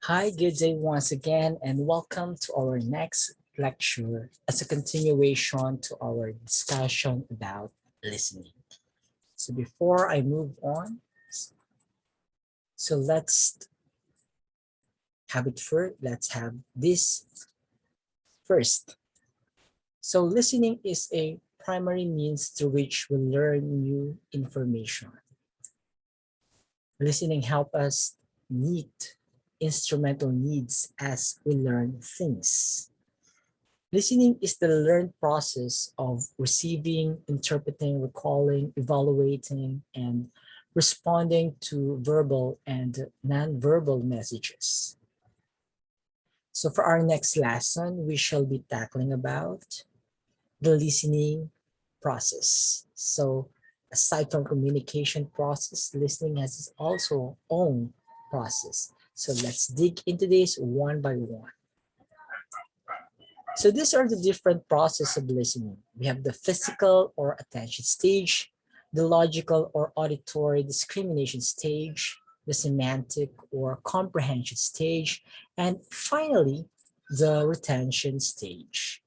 Hi, good day once again, and welcome to our next lecture as a continuation to our discussion about listening. So before I move on, let's have it first. Let's have this first. So listening is a primary means through which we learn new information. Listening helps us meet instrumental needs as we learn things. Listening is the learned process of receiving, interpreting, recalling, evaluating, and responding to verbal and non-verbal messages. So for our next lesson, we shall be tackling about the listening process. So aside from communication process, listening has its also own process. So let's dig into this one by one. So these are the different processes of listening. We have the physical or attention stage, the logical or auditory discrimination stage, the semantic or comprehension stage, and finally, the retention stage.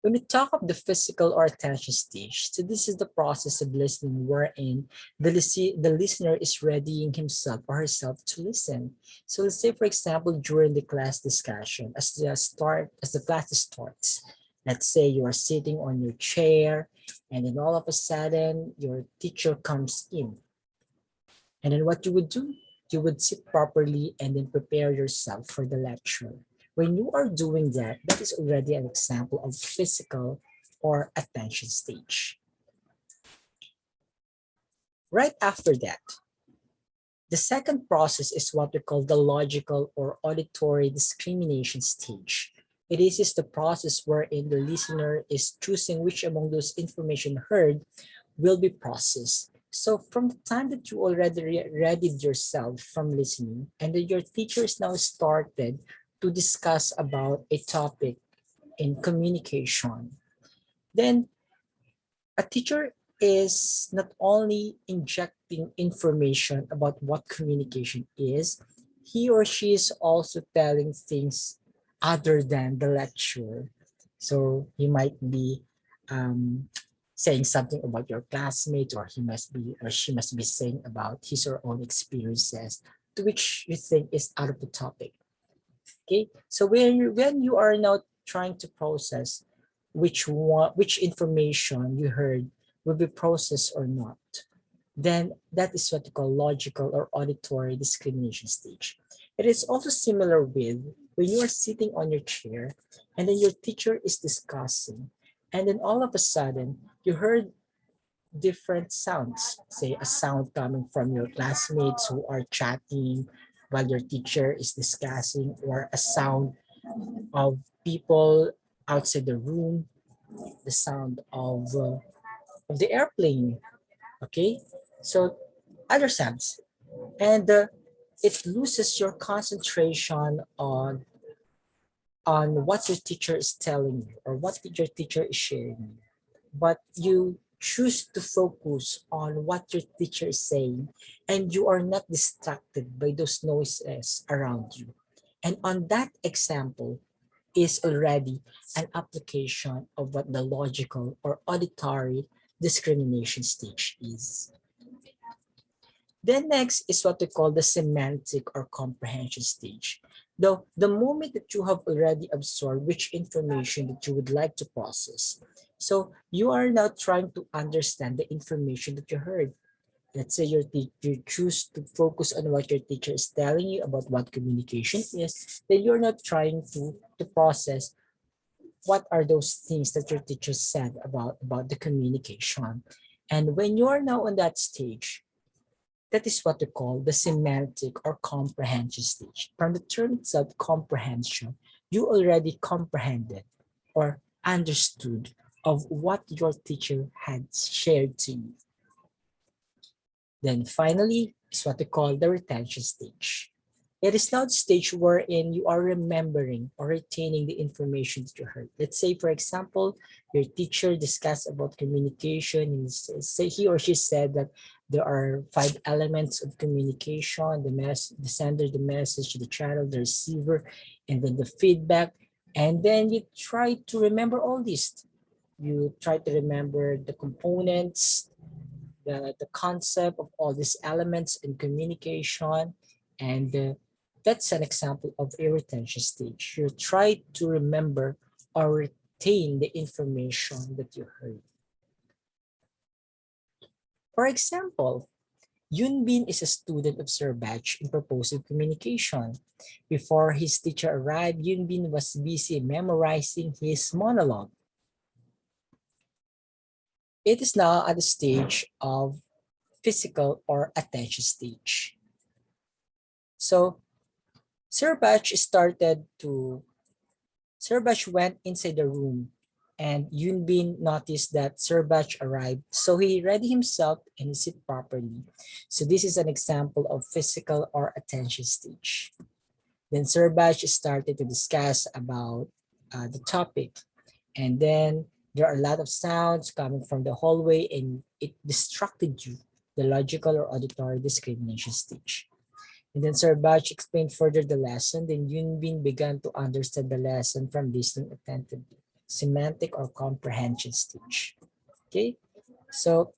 When we talk of the physical or attention stage, so this is the process of listening wherein the listener is readying himself or herself to listen. So let's say, for example, during the class discussion, as the class starts, let's say you are sitting on your chair, and then all of a sudden your teacher comes in. And then what you would do? You would sit properly and then prepare yourself for the lecture. When you are doing that, that is already an example of physical or attention stage. Right after that, the second process is what we call the logical or auditory discrimination stage. It is the process wherein the listener is choosing which among those information heard will be processed. So from the time that you already readied yourself from listening and that your teacher is now started to discuss about a topic in communication, then a teacher is not only injecting information about what communication is, he or she is also telling things other than the lecture. So he might be saying something about your classmate, or he must be or she must be saying about his or own experiences, to which you think is out of the topic. Okay, so when you are now trying to process which information you heard will be processed or not, then that is what we call logical or auditory discrimination stage. It is also similar with when you are sitting on your chair and then your teacher is discussing, and then all of a sudden you heard different sounds, say a sound coming from your classmates who are chatting while your teacher is discussing, or a sound of people outside the room, the sound of the airplane. Okay, so other sounds, and it loses your concentration on what your teacher is telling you or what your teacher is sharing, but you choose to focus on what your teacher is saying, and you are not distracted by those noises around you. And on that example is already an application of what the logical or auditory discrimination stage is. Then next is what we call the semantic or comprehension stage. Though the moment that you have already absorbed which information that you would like to process, so you are now trying to understand the information that you heard. Let's say you choose to focus on what your teacher is telling you about what communication is, then you're not trying to process what are those things that your teacher said about the communication. And when you are now on that stage, that is what we call the semantic or comprehension stage. From the term itself, comprehension, you already comprehended or understood of what your teacher had shared to you. Then finally is what we call the retention stage. It is now the stage wherein you are remembering or retaining the information that you heard. Let's say, for example, your teacher discussed about communication and say he or she said that There are 5 elements of communication: the sender, the message, the channel, the receiver, and then the feedback. And then you try to remember all these. You try to remember the components, the concept of all these elements in communication. And that's an example of a retention stage. You try to remember or retain the information that you heard. For example, Yun Bin is a student of Sir Batch in purposive communication. Before his teacher arrived, Yun Bin was busy memorizing his monologue. It is now at the stage of physical or attention stage. So Sir Batch went inside the room, and Yun Bin noticed that Sir Batch arrived, so he ready himself and sit properly. So this is an example of physical or attention stage. Then Sir Batch started to discuss about the topic, and then there are a lot of sounds coming from the hallway, and it distracted you, the logical or auditory discrimination stage. And then Sir Batch explained further the lesson. Then Yun Bin began to understand the lesson from listening attentively. Semantic or comprehension stage. Okay, so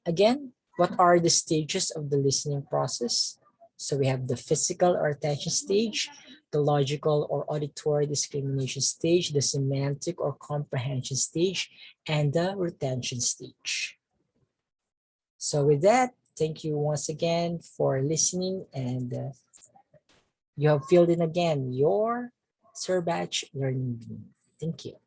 again, what are the stages of the listening process? So we have the physical or attention stage, the logical or auditory discrimination stage, the semantic or comprehension stage, and the retention stage. So with that, thank you once again for listening, and you have filled in again your Sir Batch Learning Beam. Thank you.